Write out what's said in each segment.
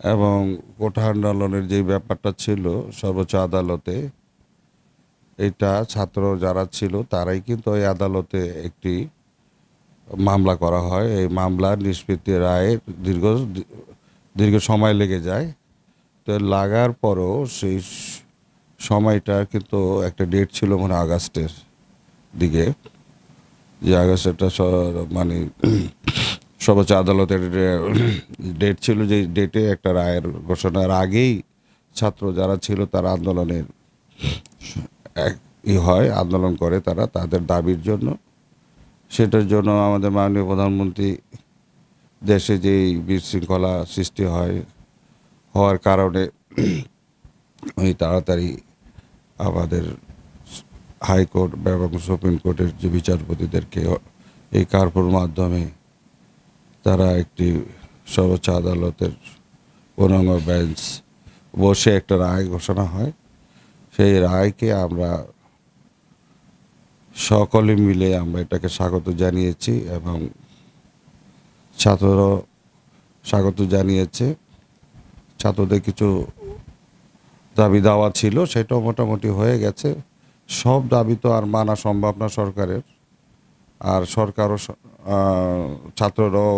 এবং কোটা আন্দোলনের যে ব্যাপারটা ছিল সর্বোচ্চ আদালতে, এটা ছাত্র যারা ছিল তারাই কিন্তু ওই আদালতে একটি মামলা করা হয়। এই মামলার নিষ্পত্তি রায়ের দীর্ঘ সময় লেগে যায়। তো লাগার পরও সেই সময়টা কিন্তু একটা ডেট ছিল মানে আগস্টের দিকে, যে আগস্টটা মানে সর্বোচ্চ আদালতের ডেট ছিল, যে ডেটে একটা রায়ের ঘোষণার আগেই ছাত্র যারা ছিল তারা আন্দোলনের আন্দোলন করে তারা তাদের দাবির জন্য। সেটার জন্য আমাদের মাননীয় প্রধানমন্ত্রী দেশে যেই বিশৃঙ্খলা সৃষ্টি হওয়ার কারণে ওই তাড়াতাড়ি আমাদের হাইকোর্ট এবং সুপ্রিম কোর্টের যে বিচারপতিদেরকে এই কার্পুর মাধ্যমে তারা একটি সর্বোচ্চ আদালতের পূর্ণাঙ্গ বেঞ্চ বসে একটা রায় ঘোষণা হয়। সেই রায়কে আমরা সকলে মিলে আমরা এটাকে স্বাগত জানিয়েছি এবং ছাত্ররাও স্বাগত জানিয়েছে। ছাত্রদের কিছু দাবি দাওয়া ছিল, সেটাও মোটামুটি হয়ে গেছে। সব দাবি তো আর মানা সম্ভব না সরকারের, আর সরকারও ছাত্ররাও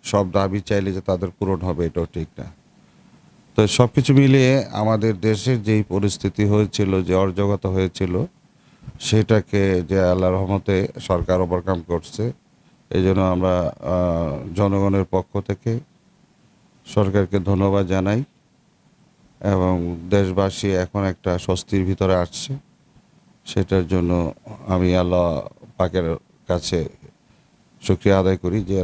সব দাবি চাইলে যে তাদের পূরণ হবে এটাও ঠিক না। তো সব কিছু মিলিয়ে আমাদের দেশের যেই পরিস্থিতি হয়েছিল, যে অরাজকতা হয়েছিল, সেটাকে যে আল্লাহর রহমতে সরকার ওভারকাম করছে। এই জন্য আমরা জনগণের পক্ষ থেকে সরকারকে ধন্যবাদ জানাই এবং দেশবাসী এখন একটা স্বস্তির ভিতরে আসছে। সেটার জন্য আমি আল্লাহ পাকের কাছে শুকরিয়া আদায় করি যে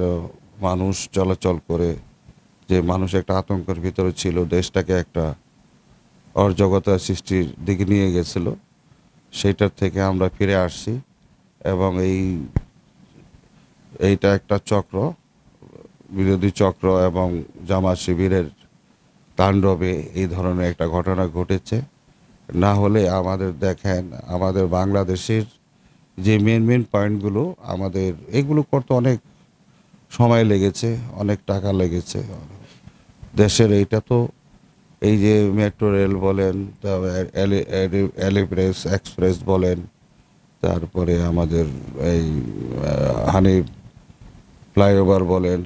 মানুষ চলাচল করে, যে মানুষ একটা আতঙ্কের ভিতরে ছিল, দেশটাকে একটা অরাজকতা সৃষ্টির দিকে নিয়ে গেছিল, সেইটার থেকে আমরা ফিরে আসছি। এবং এইটা একটা চক্র, বিরোধী চক্র এবং জামাত শিবিরের তাণ্ডবে এই ধরনের একটা ঘটনা ঘটেছে। না হলে আমাদের দেখেন, আমাদের বাংলাদেশের যে মেন পয়েন্টগুলো, আমাদের এগুলো করতে অনেক সময় লেগেছে, অনেক টাকা লেগেছে দেশের। এইটা তো এই যে মেট্রো রেল বলেন, এক্সপ্রেস বলেন, তারপরে আমাদের এই হানি ফ্লাইওভার বলেন,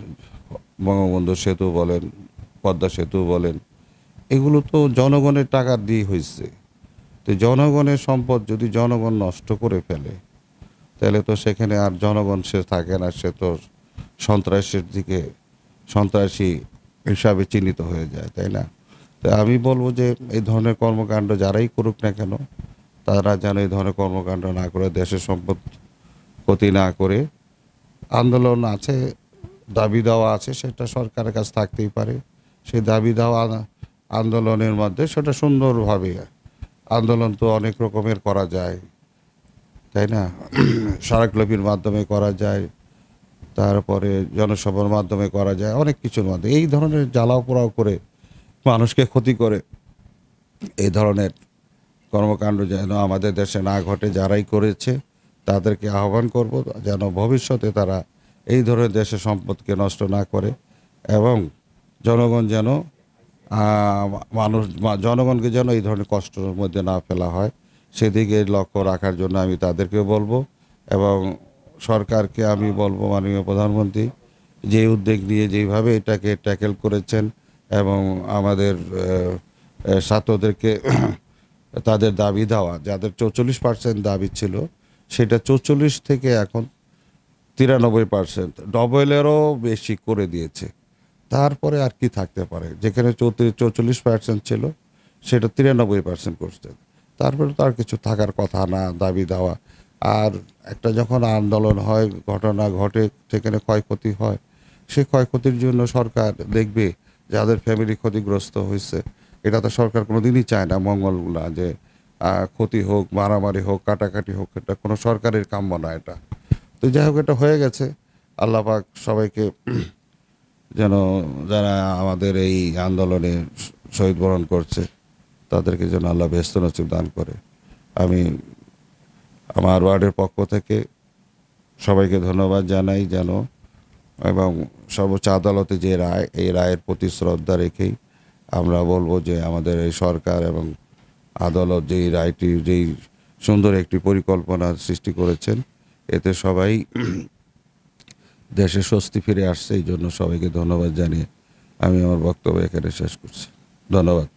বঙ্গবন্ধু সেতু বলেন, পদ্মা সেতু বলেন, এগুলো তো জনগণের টাকা দিয়ে হয়েছে। তো জনগণের সম্পদ যদি জনগণ নষ্ট করে ফেলে, তাহলে তো সেখানে আর জনগণ সে থাকে না, সে তো সন্ত্রাসী হিসাবে চিহ্নিত হয়ে যায়, তাই না? তো আমি বলবো যে এই ধরনের কর্মকাণ্ড যারাই করুক না কেন, তারা যেন এই ধরনের কর্মকাণ্ড না করে, দেশের সম্পদ ক্ষতি না করে। আন্দোলন আছে, দাবি দেওয়া আছে, সেটা সরকারের কাছে থাকতেই পারে। সেই দাবি দেওয়া আন্দোলনের মধ্যে সেটা সুন্দরভাবে, আন্দোলন তো অনেক রকমের করা যায়, তাই না? স্মারকলিপির মাধ্যমে করা যায়, তারপরে জনসভার মাধ্যমে করা যায়, অনেক কিছুর মাধ্যমে। এই ধরনের জ্বালাও পোড়াও করে মানুষকে ক্ষতি করে এই ধরনের কর্মকাণ্ড যেন আমাদের দেশে না ঘটে। যারাই করেছে তাদেরকে আহ্বান করব যেন ভবিষ্যতে তারা এই ধরনের দেশের সম্পদকে নষ্ট না করে এবং জনগণ যেন জনগণকে যেন এই ধরনের কষ্টের মধ্যে না ফেলা হয়, সেদিকে লক্ষ্য রাখার জন্য আমি তাদেরকে বলবো। এবং সরকারকে আমি বলবো, মাননীয় প্রধানমন্ত্রী যে উদ্যোগ নিয়ে যেইভাবে এটাকে ট্যাকেল করেছেন এবং আমাদের ছাত্রদেরকে তাদের দাবি দেওয়া, যাদের 44% দাবি ছিল, সেটা 44 থেকে এখন 93%, ডবলেরও বেশি করে দিয়েছে। তারপরে আর কি থাকতে পারে? যেখানে 44% ছিল, সেটা 93% করছে। তারপরে তো আর কিছু থাকার কথা না, দাবি দেওয়া। আর একটা যখন আন্দোলন হয়, ঘটনা ঘটে, সেখানে ক্ষয়ক্ষতি হয়, সেই ক্ষয়ক্ষতির জন্য সরকার দেখবে যাদের ফ্যামিলি ক্ষতিগ্রস্ত হয়েছে। এটা তো সরকার কোনো দিনই চায় না, মঙ্গল না, যে ক্ষতি হোক, মারামারি হোক, কাটাকাটি হোক, এটা কোনো সরকারের কাম্য না এটা। তো যাই হোক, এটা হয়ে গেছে। আল্লাহ পাক সবাইকে যেন, যারা আমাদের এই আন্দোলনে শহীদ বরণ করছে, তাদেরকে যেন আল্লাহ বেহেশত নসিব দান করে। আমি আমার ওয়ার্ডের পক্ষ থেকে সবাইকে ধন্যবাদ জানাই যেন, এবং সর্বোচ্চ আদালতে যে রায়, এই রায়ের প্রতি শ্রদ্ধা রেখেই আমরা বলবো যে আমাদের এই সরকার এবং আদালত যেই সুন্দর একটি পরিকল্পনা সৃষ্টি করেছেন, এতে সবাই দেশে স্বস্তি ফিরে আসছে। এই জন্য সবাইকে ধন্যবাদ জানিয়ে আমি আমার বক্তব্য এখানে শেষ করছি। ধন্যবাদ।